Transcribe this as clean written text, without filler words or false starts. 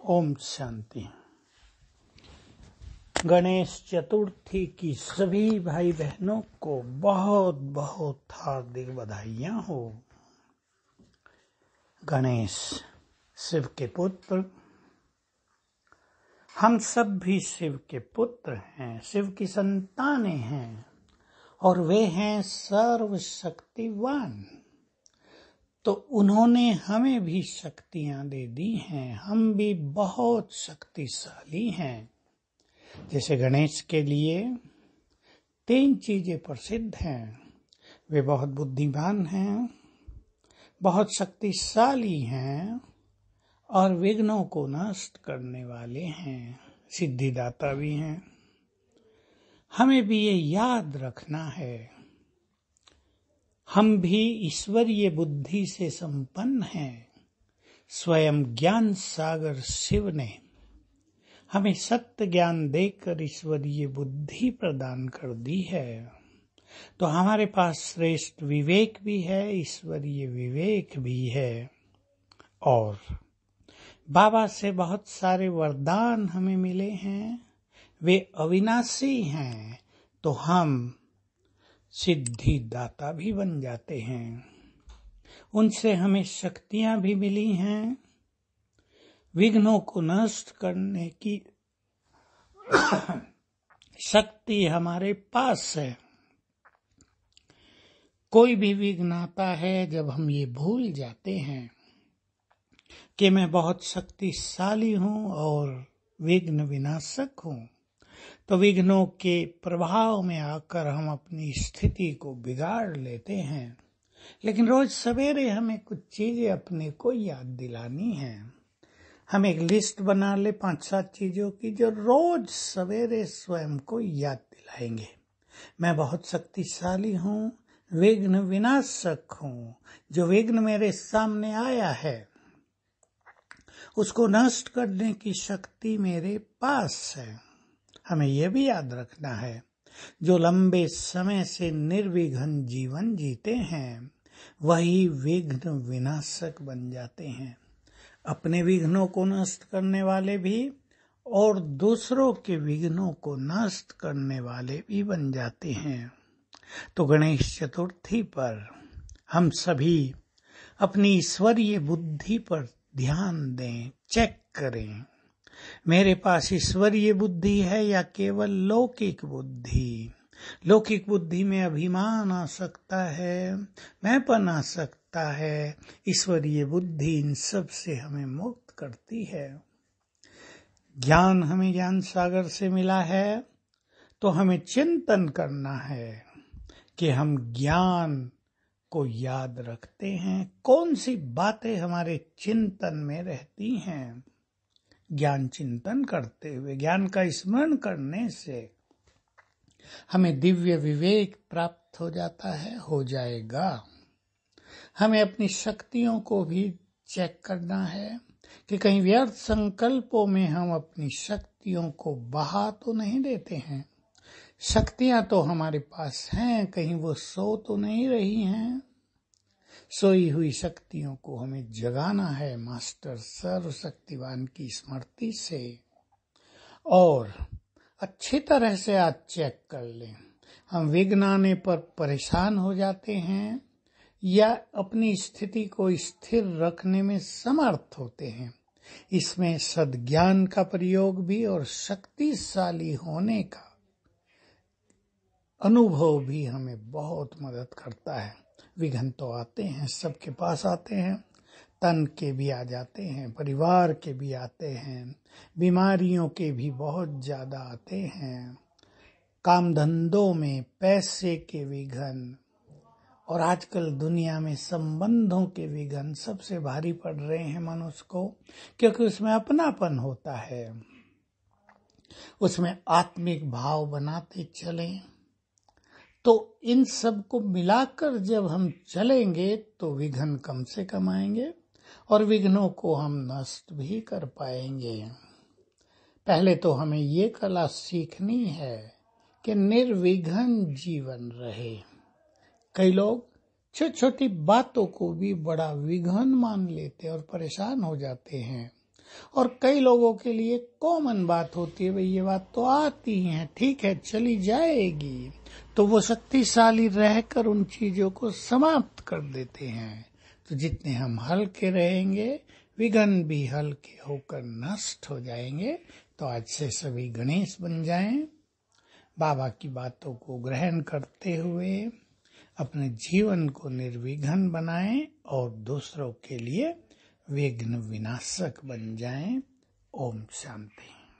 ओम शांति। गणेश चतुर्थी की सभी भाई बहनों को बहुत बहुत हार्दिक बधाइयां हो। गणेश शिव के पुत्र, हम सब भी शिव के पुत्र हैं, शिव की संतानें हैं और वे हैं सर्वशक्तिवान। तो उन्होंने हमें भी शक्तियां दे दी हैं, हम भी बहुत शक्तिशाली हैं। जैसे गणेश के लिए 3 चीजें प्रसिद्ध हैं। वे बहुत बुद्धिमान हैं, बहुत शक्तिशाली हैं और विघ्नों को नष्ट करने वाले हैं, सिद्धिदाता भी हैं। हमें भी ये याद रखना है, हम भी ईश्वरीय बुद्धि से संपन्न हैं। स्वयं ज्ञान सागर शिव ने हमें सत्य ज्ञान देकर ईश्वरीय बुद्धि प्रदान कर दी है। तो हमारे पास श्रेष्ठ विवेक भी है, ईश्वरीय विवेक भी है और बाबा से बहुत सारे वरदान हमें मिले हैं। वे अविनाशी हैं तो हम सिद्धिदाता भी बन जाते हैं। उनसे हमें शक्तियां भी मिली हैं, विघ्नों को नष्ट करने की शक्ति हमारे पास है। कोई भी विघ्न आता है जब हम ये भूल जाते हैं कि मैं बहुत शक्तिशाली हूँ और विघ्न विनाशक हूँ, तो विघ्नों के प्रभाव में आकर हम अपनी स्थिति को बिगाड़ लेते हैं। लेकिन रोज सवेरे हमें कुछ चीजें अपने को याद दिलानी है। हम एक लिस्ट बना ले 5-7 चीजों की जो रोज सवेरे स्वयं को याद दिलाएंगे। मैं बहुत शक्तिशाली हूँ, विघ्न विनाशक हूँ। जो विघ्न मेरे सामने आया है उसको नष्ट करने की शक्ति मेरे पास है। हमें यह भी याद रखना है, जो लंबे समय से निर्विघ्न जीवन जीते हैं वही विघ्न विनाशक बन जाते हैं। अपने विघ्नों को नष्ट करने वाले भी और दूसरों के विघ्नों को नष्ट करने वाले भी बन जाते हैं। तो गणेश चतुर्थी पर हम सभी अपनी ईश्वरीय बुद्धि पर ध्यान दें, चेक करें, मेरे पास ईश्वरीय बुद्धि है या केवल लौकिक बुद्धि। लौकिक बुद्धि में अभिमान आ सकता है, मैंपन आ सकता है। ईश्वरीय बुद्धि इन सब से हमें मुक्त करती है। ज्ञान हमें ज्ञान सागर से मिला है तो हमें चिंतन करना है कि हम ज्ञान को याद रखते हैं, कौन सी बातें हमारे चिंतन में रहती हैं। ज्ञान चिंतन करते हुए, ज्ञान का स्मरण करने से हमें दिव्य विवेक प्राप्त हो जाता है, हो जाएगा। हमें अपनी शक्तियों को भी चेक करना है कि कहीं व्यर्थ संकल्पों में हम अपनी शक्तियों को बहा तो नहीं देते हैं। शक्तियां तो हमारे पास हैं, कहीं वो सो तो नहीं रही हैं। सोई हुई शक्तियों को हमें जगाना है मास्टर सर्वशक्तिवान की स्मृति से। और अच्छी तरह से आज चेक कर लें, हम विघ्न आने पर परेशान हो जाते हैं या अपनी स्थिति को स्थिर रखने में समर्थ होते हैं। इसमें सद्ज्ञान का प्रयोग भी और शक्तिशाली होने का अनुभव भी हमें बहुत मदद करता है। विघ्न तो आते हैं, सबके पास आते हैं, तन के भी आ जाते हैं, परिवार के भी आते हैं, बीमारियों के भी बहुत ज्यादा आते हैं, काम धंधों में पैसे के विघ्न और आजकल दुनिया में संबंधों के विघ्न सबसे भारी पड़ रहे हैं मनुष्य को, क्योंकि उसमें अपनापन होता है। उसमें आत्मिक भाव बनाते चलें तो इन सब को मिलाकर जब हम चलेंगे तो विघ्न कम से कम आएंगे और विघ्नों को हम नष्ट भी कर पाएंगे। पहले तो हमें ये कला सीखनी है कि निर्विघ्न जीवन रहे। कई लोग छोटी छोटी बातों को भी बड़ा विघ्न मान लेते और परेशान हो जाते हैं। और कई लोगों के लिए कॉमन बात होती है, भाई ये बात तो आती है, ठीक है चली जाएगी, तो वो शक्तिशाली रहकर उन चीजों को समाप्त कर देते हैं। तो जितने हम हल्के रहेंगे, विघ्न भी हल्के होकर नष्ट हो जाएंगे। तो आज से सभी गणेश बन जाएं, बाबा की बातों को ग्रहण करते हुए अपने जीवन को निर्विघ्न बनाएं और दूसरों के लिए विघ्न विनाशक बन जाएं। ओम शांति।